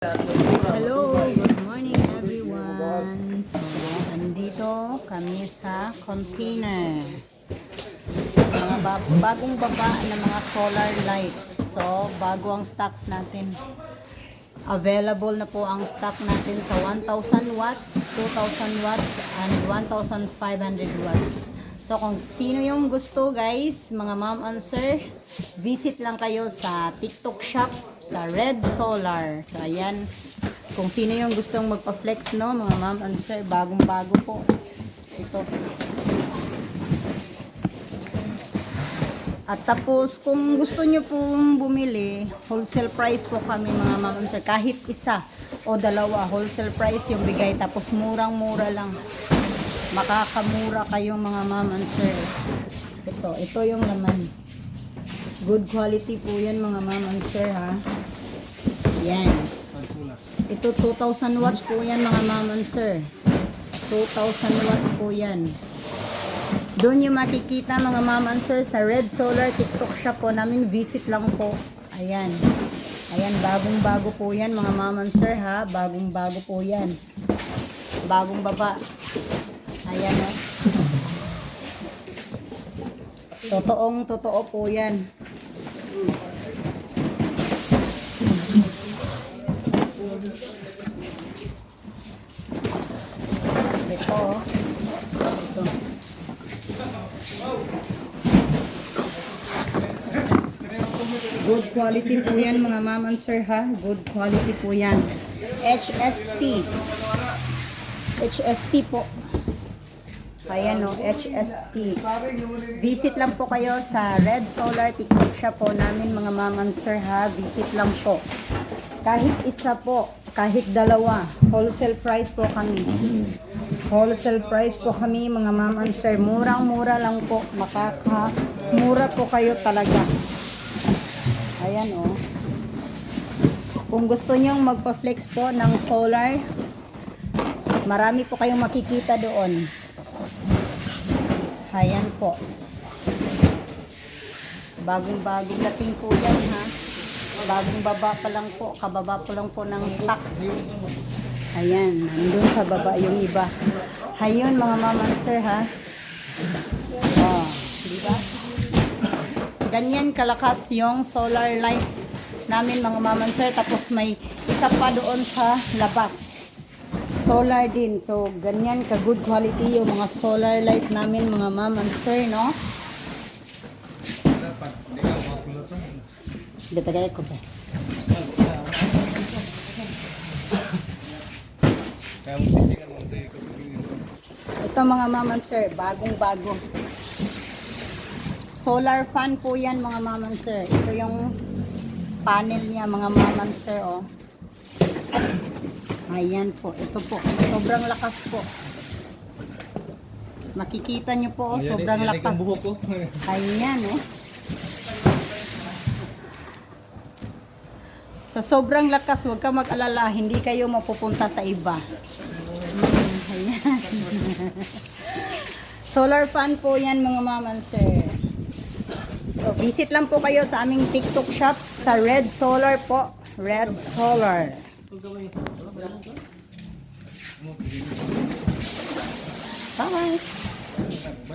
Hello, good morning everyone. So, andito kami sa container. Mga bagong baba na mga solar light. So, bago ang stocks natin. Available na po ang stock natin sa 1,000 watts, 2,000 watts, and 1,500 watts. So, kung sino yung gusto guys, mga ma'am and sir, visit lang kayo sa TikTok shop, sa Red Solar. So, ayan. Kung sino yung gustong magpa-flex, no, mga ma'am and sir, bagong-bago po. Ito. At tapos, kung gusto nyo pong bumili, wholesale price po kami mga ma'am and sir. Kahit isa o dalawa, wholesale price yung bigay. Tapos, murang-mura lang. Makakamura kayong mga ma'am and sir. Ito yung laman. Good quality po yan mga ma'am and sir ha. Yan. Ito 2,000 watts po yan mga ma'am and sir. 2,000 watts po yan. Doon yung makikita mga ma'am and sir sa Red Solar TikTok shop po namin. Visit lang po. Ayan. Ayan, bagong-bago po yan mga ma'am and sir ha. Bagong-bago po yan. Bagong baba. Ayan o. Totoo po yan. Ito o. Ito. Good quality po yan mga ma'am and sir ha. Good quality po yan. HST. HST po. Ayan o, HST. Visit lang po kayo sa Red Solar TikTok shop po namin mga ma'am and sir ha. Visit lang po. Kahit isa po, kahit dalawa, wholesale price po kami. Wholesale price po kami mga ma'am and sir. Murang-mura lang po. Mura po kayo talaga. Ayan o. Kung gusto nyong magpa-flex po ng solar, marami po kayong makikita doon. Ayan po. Bagong-bagong dating po yan ha. Bagong baba pa lang po. Kababa pa lang po ng stock. Ayan. Nandun sa baba yung iba. Ayun mga mama sir ha. Oh, diba? Ganyan kalakas yung solar light namin mga mama sir. Tapos may isa pa doon sa labas. Solar din. So, ganyan ka good quality yung mga solar light namin mga ma'am and sir, no? Dito kaya ko ba? Ito mga ma'am and sir, bagong-bago. Solar fan po yan mga ma'am and sir. Ito yung panel niya mga ma'am and sir, oh. Ayan po, ito po. Sobrang lakas po. Makikita nyo po, oh, sobrang lakas. Ayan, oh. Sa sobrang lakas, huwag ka mag-alala, hindi kayo mapupunta sa iba. Ayan. Solar fan po yan mga ma'am and sir. So, visit lang po kayo sa aming TikTok shop sa Red Solar po. Red Solar. Bye-bye.